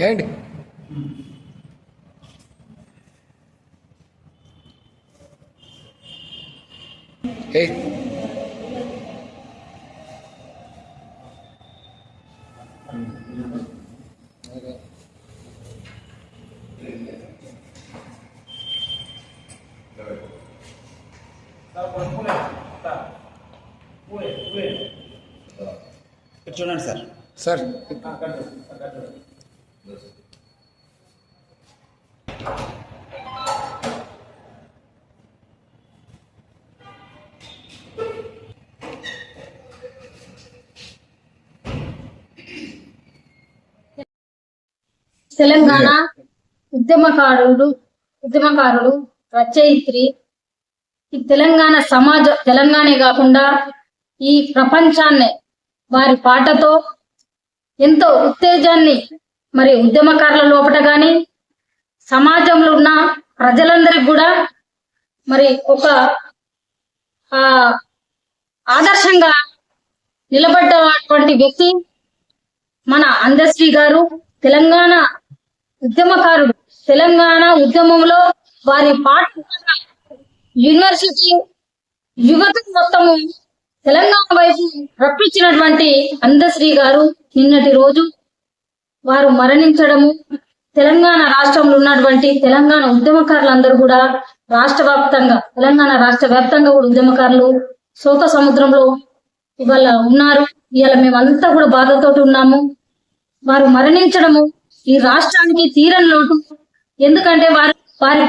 ఏంటి చూడండి sir. Sir Telangana ఉద్యమకారులు రచయిత్రి ఈ తెలంగాణే కాకుండా ఈ ప్రపంచాన్ని వారి పాటతో ఎంతో ఉత్తేజాన్ని మరి ఉద్యమకారుల లోపల గాని సమాజంలో ఉన్న ప్రజలందరికీ కూడా మరి ఒక ఆదర్శంగా నిలబడ్డటువంటి వ్యక్తి మన అందశ్రీ గారు. తెలంగాణ ఉద్యమకారుడు. తెలంగాణ ఉద్యమంలో వారి పాట యూనివర్సిటీ యువత మొత్తము తెలంగాణ వైపు రప్పించినటువంటి అందశ్రీ గారు నిన్నటి రోజు వారు మరణించడము, తెలంగాణ రాష్ట్రంలో ఉన్నటువంటి తెలంగాణ ఉద్యమకారులందరూ కూడా తెలంగాణ రాష్ట్ర వ్యాప్తంగా కూడా ఉద్యమకారులు శోక సముద్రంలో ఇవాళ ఉన్నారు. ఇవాళ మేమంతా కూడా బాధతో ఉన్నాము. వారు మరణించడము ఈ రాష్ట్రానికి తీరని లోటు. ఎందుకంటే వారి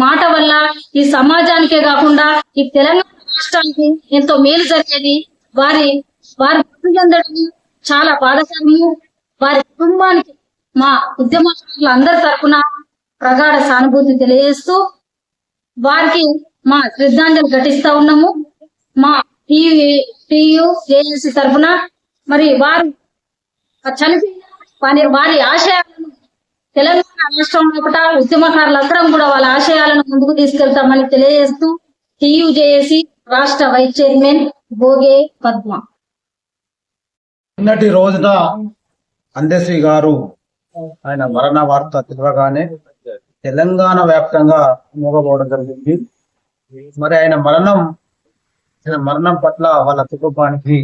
మాట వల్ల ఈ సమాజానికే కాకుండా ఈ తెలంగాణ రాష్ట్రానికి ఎంతో మేలు జరిగేది. వారి మృతి చెందడం చాలా బాధాకరము. వారి కుటుంబానికి మా ఉద్యమకారుల అందరి తరఫున ప్రగాఢ సానుభూతి తెలియజేస్తూ వారికి మా శ్రద్ధాంజలి ఘటిస్తా ఉన్నాము. మా టీయు జేఏసీ తరఫున మరి వారు చనిపోయిన వారి ఆశయాలను తెలంగాణ రాష్ట్రం లోపల ఉద్యమకారులందరం కూడా వాళ్ళ ఆశయాలను ముందుకు తీసుకెళ్తామని తెలియజేస్తూ టీయు జేఏసీ రాష్ట్ర వైస్ చైర్మన్ భోగే పద్మ. నిన్నటి రోజున అందశ్రీ గారు ఆయన మరణ వార్త తెలియగానే తెలంగాణ వ్యాప్తంగా మూగపోవడం జరిగింది. మరి ఆయన మరణం పట్ల వాళ్ళ కుటుంబానికి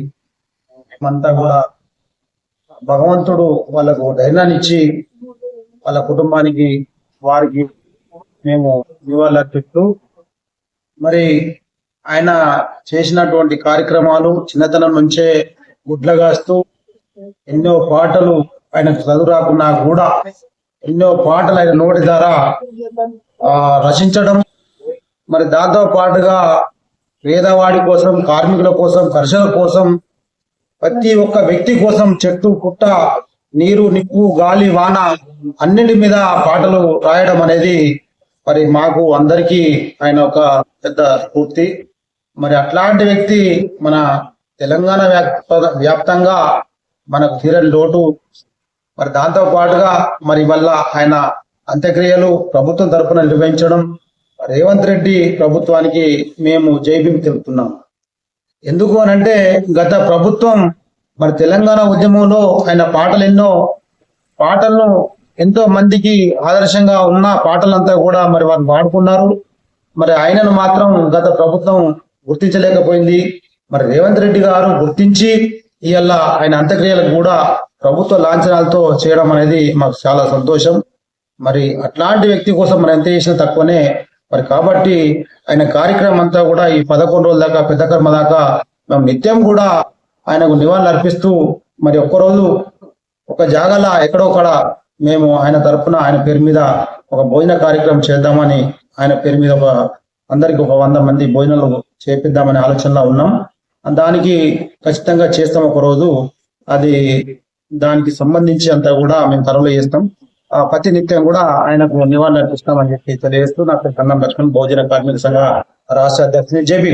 అంతా కూడా భగవంతుడు వాళ్ళకు ధైర్యాన్ని ఇచ్చి వాళ్ళ కుటుంబానికి వారికి మేము నివాళులర్పిస్తూ మరి ఆయన చేసినటువంటి కార్యక్రమాలు చిన్నతనం నుంచే గుడ్లగాస్తూ ఎన్నో పాటలు ఆయనకు చదువు రాకున్నా కూడా ఎన్నో పాటలు ఆయన నోటి ద్వారా రచించడం, మరి దాంతో పాటుగా పేదవాడి కోసం, కార్మికుల కోసం, కర్షకుల కోసం, ప్రతి ఒక్క వ్యక్తి కోసం చెట్టు పుట్ట నీరు నిప్పు గాలి వాన అన్నిటి మీద పాటలు రాయడం అనేది మరి మాకు అందరికీ ఆయన ఒక పెద్ద స్ఫూర్తి. మరి అట్లాంటి వ్యక్తి మన తెలంగాణ వ్యాప్తంగా మనకు తీరని లోటు. మరి దాంతో పాటుగా మరి వల్ల ఆయన అంత్యక్రియలు ప్రభుత్వం తరఫున నిర్వహించడం రేవంత్ రెడ్డి ప్రభుత్వానికి మేము జైభీం తెలుపుతున్నాం. ఎందుకు అనంటే గత ప్రభుత్వం మరి తెలంగాణ ఉద్యమంలో ఆయన పాటలను ఎంతో మందికి ఆదర్శంగా ఉన్న పాటలంతా కూడా మరి వారు పాడుకున్నారు. మరి ఆయనను మాత్రం గత ప్రభుత్వం గుర్తించలేకపోయింది. మరి రేవంత్ రెడ్డి గారు గుర్తించి ఇవాళ ఆయన అంత్యక్రియలకు కూడా ప్రభుత్వ లాంఛనాలతో చేయడం అనేది మాకు చాలా సంతోషం. మరి అట్లాంటి వ్యక్తి కోసం మనం ఎంత చేసినా తక్కువనే. మరి కాబట్టి ఆయన కార్యక్రమం అంతా కూడా ఈ 11 రోజుల దాకా పెద్ద కర్మ దాకా మేము నిత్యం కూడా ఆయనకు నివాళులు అర్పిస్తూ మరి ఒక్కరోజు ఒక జాగాలో ఎక్కడో ఒకడ మేము ఆయన తరఫున ఆయన పేరు మీద ఒక భోజన కార్యక్రమం చేద్దామని ఆయన పేరు మీద అందరికి ఒక 100 మంది భోజనాలు చేపిద్దామనే ఆలోచనలో ఉన్నాం. దానికి ఖచ్చితంగా చేస్తాం. ఒక రోజు అది దానికి సంబంధించి అంతా కూడా మేము త్వరలో చేస్తాం. ప్రతి నిత్యం కూడా ఆయనకు నివాళులు అర్పిస్తామని చెప్పి తెలియజేస్తూ నాకు కన్నం లక్ష్మణ్ బహుజన కార్మిక సంఘ రాష్ట్ర అధ్యక్షుని జేబీ.